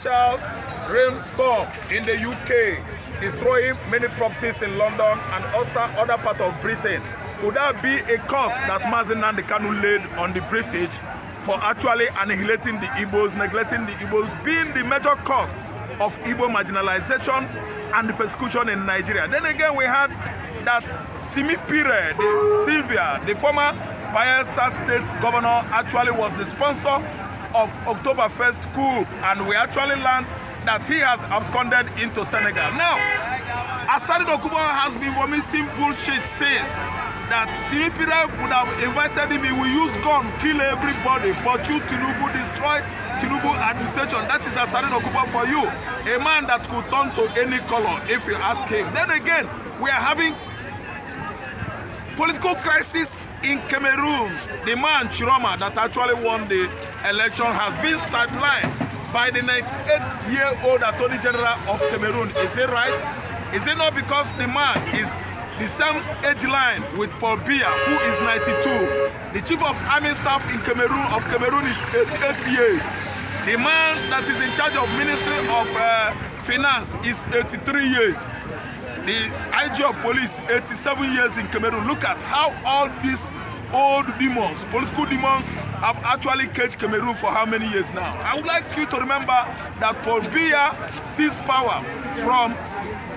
torrential rainstorm in the UK, destroying many properties in London and other parts of Britain. Could that be a curse that Mazi and Kanu laid on the British for actually annihilating the Igbos, neglecting the Igbos, being the major cause of Igbo marginalization and the persecution in Nigeria? Then again, we had that Simi Pire, Sylvia, the former Bayelsa state governor, actually was the sponsor of October 1st coup, and we actually learned that he has absconded into Senegal. Now, Asari Dokubo has been vomiting bullshit since that Simi Pire would have invited him, he will use gun, kill everybody, pursue Tinubu, destroy Tinubu administration. That is Asari Dokubo for you. A man that could turn to any color if you ask him. Then again, we are having political crisis in Cameroon. The man Chiroma that actually won the election has been sidelined by the 98-year-old Attorney General of Cameroon. Is it right? Is it not because the man is the same age line with Paul Biya, who is 92? The Chief of Army Staff in Cameroon is 88 years. The man that is in charge of Ministry of Finance is 83 years. The IG of Police, 87 years in Cameroon. Look at how all these old demons, political demons, have actually caged Cameroon for how many years now? I would like you to remember that Paul Biya seized power from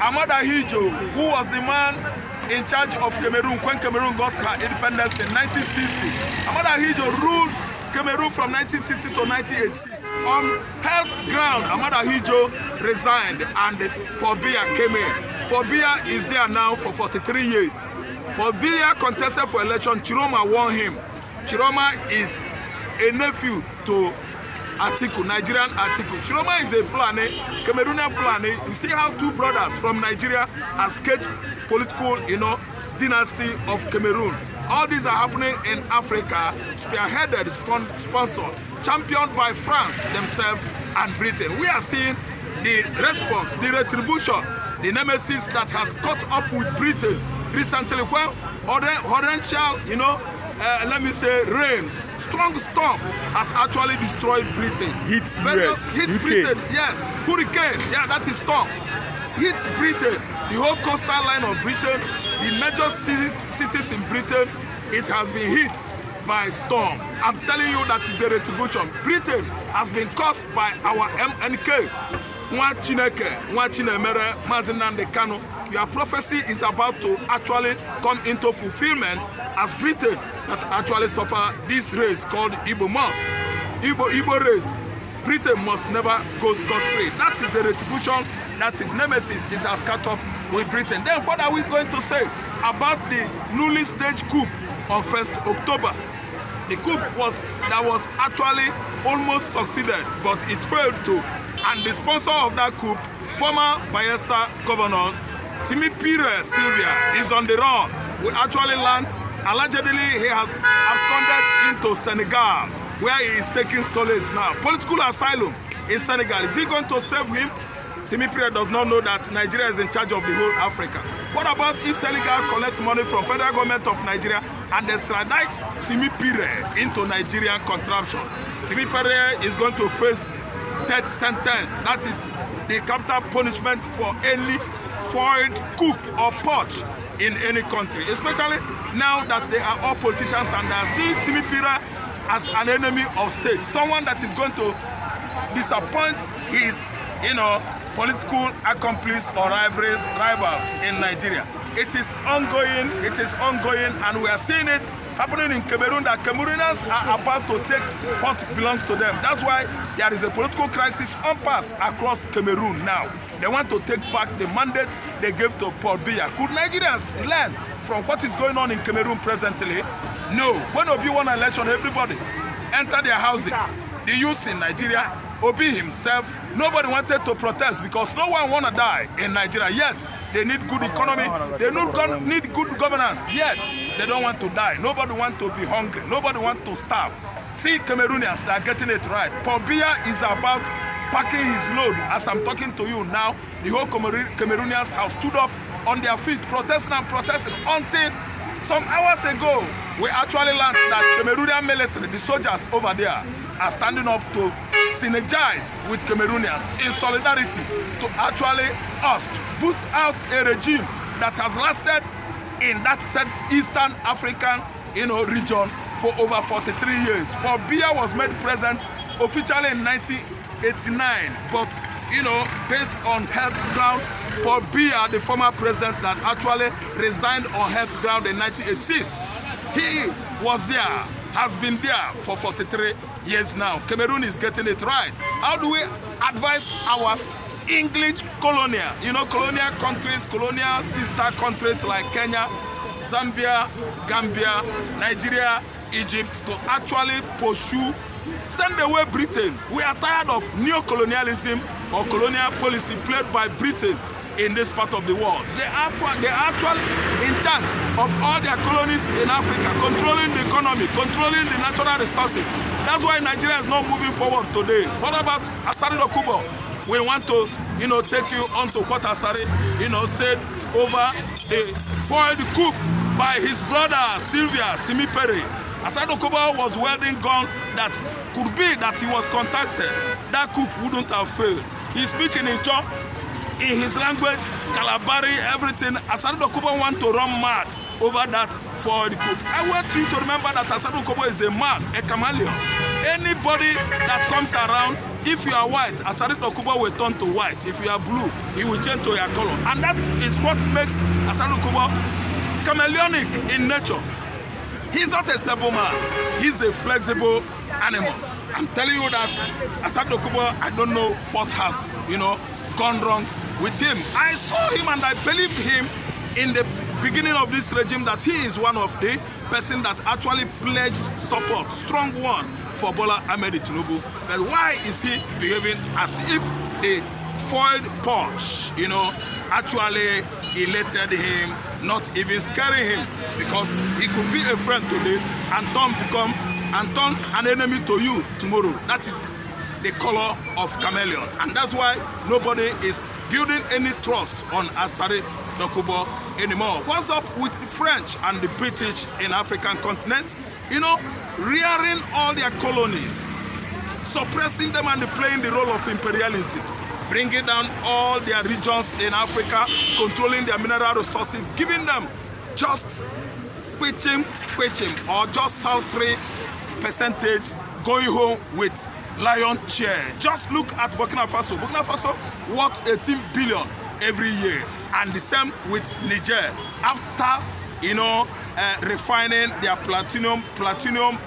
Amada Hijo, who was the man in charge of Cameroon when Cameroon got her independence in 1960. Amada Hijo ruled Cameroon from 1960 to 1986. On health ground, Amada Hijo resigned and Paul Biya came in. Paul Biya is there now for 43 years. Paul Biya contested for election. Chiroma won him. Chiroma is a nephew to Atiku, Nigerian Atiku. Chiroma is a Fulani, Cameroonian Fulani. You see how two brothers from Nigeria have sketched political, dynasty of Cameroon. All these are happening in Africa, spearheaded, sponsored, championed by France themselves and Britain. We are seeing the response, the retribution, the nemesis that has caught up with Britain recently when torrential, let me say, rains, strong storm has actually destroyed Britain. Hit Britain, yes. Hurricane, yeah, that is storm. Hit Britain, the whole coastal line of Britain, the major cities in Britain, it has been hit by storm. I'm telling you that is a retribution. Britain has been caused by our MNK. Mazi Kanu. Your prophecy is about to actually come into fulfillment as Britain that actually suffer this race called Igbo Moss. Igbo race. Britain must never go scot-free. That is a retribution, that is nemesis, it has caught up with Britain. Then what are we going to say about the newly staged coup on 1st October? The coup was actually almost succeeded, but it failed to. And the sponsor of that coup, former Bayelsa governor, Simi Pire Sylvia, is on the run. We actually learned, allegedly, he has absconded into Senegal, where he is taking solace now. Political asylum in Senegal. Is he going to save him? Simi Pire does not know that Nigeria is in charge of the whole Africa. What about if Senegal collects money from federal government of Nigeria and they extradite Simi Pire into Nigerian contraption? Simi Pire is going to face death sentence. That is the capital punishment for any foiled coup or purge in any country, especially now that they are all politicians and they are seeing Simi Pire as an enemy of state, someone that is going to disappoint his, political accomplice or rivals in Nigeria. It is ongoing, and we are seeing it happening in Cameroon, that Cameroonians are about to take what belongs to them. That's why there is a political crisis on pass across Cameroon now. They want to take back the mandate they gave to Paul Biya. Could Nigerians learn from what is going on in Cameroon presently? No. When Obi won an election, everybody entered their houses. The youth in Nigeria, Obi himself, nobody wanted to protest because no one want to die in Nigeria. Yet, they need good economy, they need good governance, yet they don't want to die. Nobody want to be hungry, nobody want to starve. See, Cameroonians, they are getting it right. Paul Biya is about packing his load. As I'm talking to you now, the whole Cameroonians have stood up on their feet, protesting until some hours ago, we actually learned that Cameroonian military, the soldiers over there, are standing up to synergize with Cameroonians in solidarity to actually boot out a regime that has lasted in that said Eastern African region for over 43 years. Paul Biya was made president officially in 1989, but based on health ground, Paul Biya, the former president that actually resigned on health ground in 1986, he was there, has been there for 43 years now. Cameroon is getting it right. How do we advise our English colonial, colonial countries, colonial sister countries like Kenya, Zambia, Gambia, Nigeria, Egypt to actually pursue, send away Britain? We are tired of neo-colonialism or colonial policy played by Britain in this part of the world. They are actually in charge of all their colonies in Africa, controlling the economy, controlling the natural resources. That's why Nigeria is not moving forward today. What about Asari Dokubo? We want to, take you on to what Asari, said over the foiled coup by his brother Sylvia Simipere. Asari Dokubo was welding gun that could be that he was contacted. That coup wouldn't have failed. He's speaking in his language, Kalabari, everything. Asari Dokubo want to run mad over that for the coup. I want you to remember that Asari Dokubo is a man, a chameleon. Anybody that comes around, if you are white, Asari Dokubo will turn to white. If you are blue, he will change to your color. And that is what makes Asari Dokubo chameleonic in nature. He's not a stable man. He's a flexible animal. I'm telling you that Asari Dokubo, I don't know what has, gone wrong with him. I saw him and I believed him in the beginning of this regime that he is one of the person that actually pledged support, strong one, for Bola Ahmed Tinubu. But why is he behaving as if the foiled Porsche, actually elated him, not even scaring him, because he could be a friend today and turn an enemy to you tomorrow. That is the color of chameleon, and that's why nobody is building any trust on Asari Dokubo anymore. What's up with the French and the British in African continent? Rearing all their colonies, suppressing them and playing the role of imperialism, bringing down all their regions in Africa, controlling their mineral resources, giving them just pitching, or just salary percentage, going home with lion chair. Just look at Burkina Faso. Burkina Faso worth 18 billion every year, and the same with Niger. After refining their platinum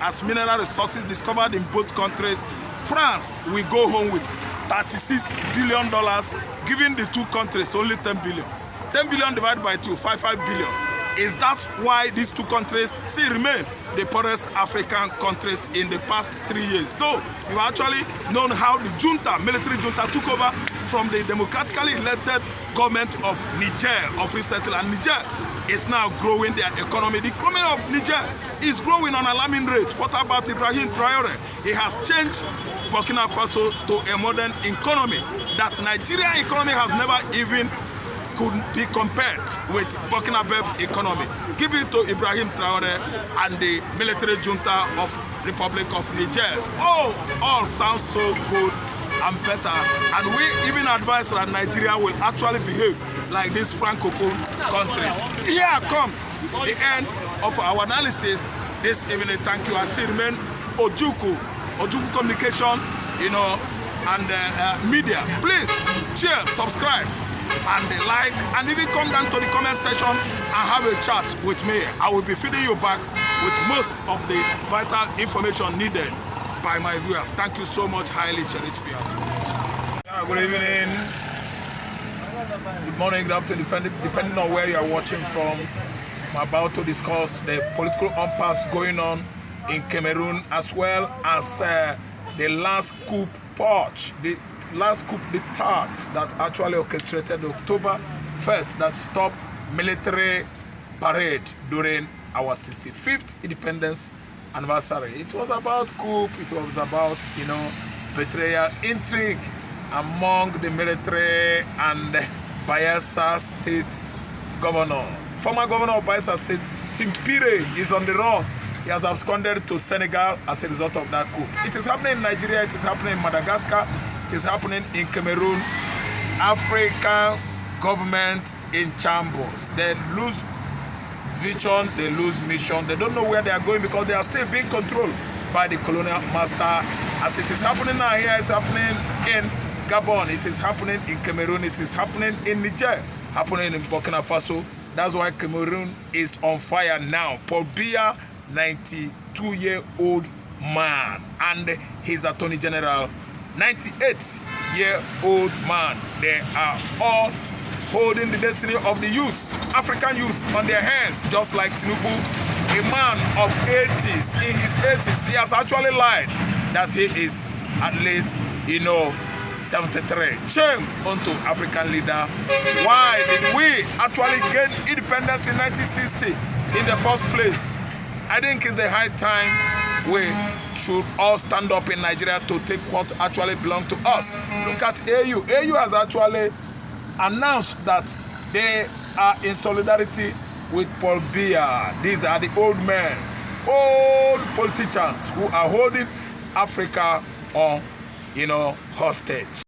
as mineral resources discovered in both countries, France will go home with $36 billion, giving the two countries only 10 billion. 10 billion divided by 2, 55 billion. Is that why these two countries still remain the poorest African countries in the past 3 years? Though you actually known how the military junta took over from the democratically elected government of Niger of recently, and Niger is now growing their economy. The economy of Niger is growing on an alarming rate. What about Ibrahim Traore? He has changed Burkina Faso to a modern economy that Nigerian economy has never even could be compared with Burkina Faso economy. Give it to Ibrahim Traore and the military junta of Republic of Niger. Oh, all sounds so good and better. And we even advise that Nigeria will actually behave like these Francophone countries. Here comes the end of our analysis this evening. Thank you. I still remain Ojuku Communication, and media. Please share, subscribe, and like, and even come down to the comment section and have a chat with me. I will be feeding you back with most of the vital information needed by my viewers. Thank you so much, highly cherished viewers. Good evening, good morning, good afternoon, depending on where you are watching from. I'm about to discuss the political impasse going on in Cameroon, as well as the last coup purge, the last coup d'etat that actually orchestrated October 1st that stopped military parade during our 65th independence anniversary. It was about coup, it was about, betrayal, intrigue among the military and Bayelsa State governor. Former governor of Bayelsa State, Timpire, is on the run He has absconded to Senegal as a result of that coup. It is happening in Nigeria, it is happening in Madagascar, it is happening in Cameroon. African government in shambles. They lose vision, they lose mission. They don't know where they are going because they are still being controlled by the colonial master. As it is happening now here, it's happening in Gabon, it is happening in Cameroon, it is happening in Niger, happening in Burkina Faso. That's why Cameroon is on fire now. Paul Biya, 92-year-old man, and his Attorney General, 98-year-old man. They are all holding the destiny of the youth, African youth, on their hands, just like Tinubu, a man of 80s. In his 80s, he has actually lied that he is at least, 73. Shame unto African leader. Why did we actually gain independence in 1960 in the first place? I think it's the high time we should all stand up in Nigeria to take what actually belongs to us. Look at AU. AU has actually announced that they are in solidarity with Paul Biya. These are the old men, old politicians who are holding Africa on, hostage.